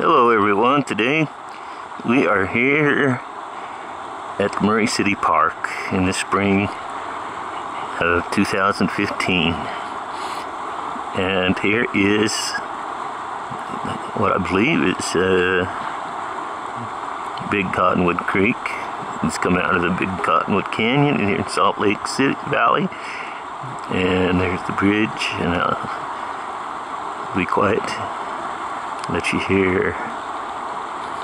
Hello everyone, today we are here at Murray City Park in the spring of 2015, and here is what I believe is Big Cottonwood Creek. It's coming out of the Big Cottonwood Canyon here in Salt Lake City Valley, and there's the bridge, and I'll be quiet, let you hear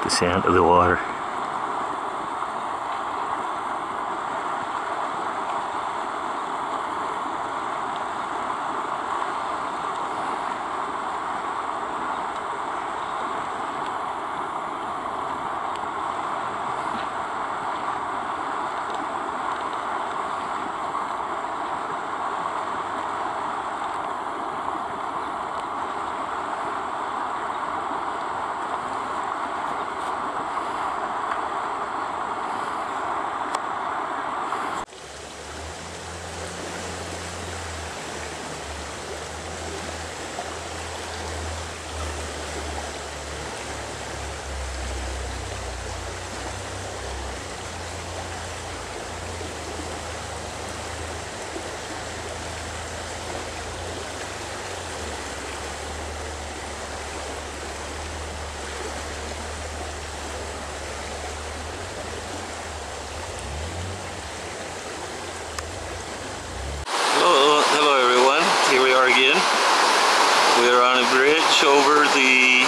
the sound of the water. We're on a bridge over the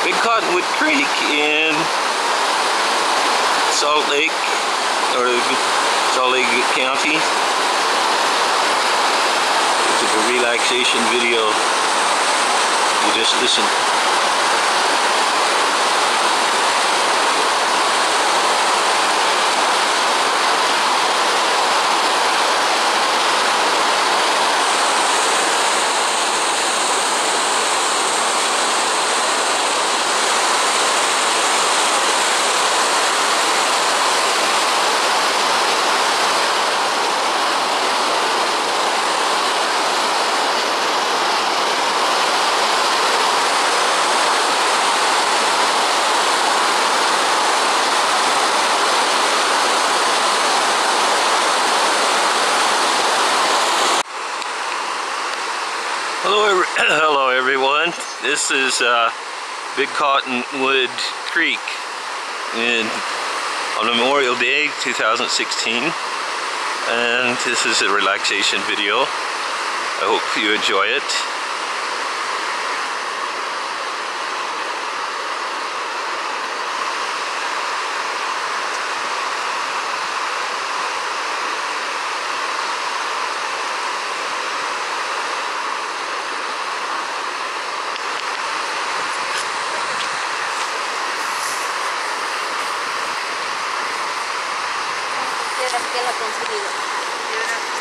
Big Cottonwood Creek in Salt Lake, or Salt Lake County. It's a relaxation video. You just listen. Hello everyone, this is Big Cottonwood Creek on Memorial Day 2016, and this is a relaxation video. I hope you enjoy it. Que la conseguido.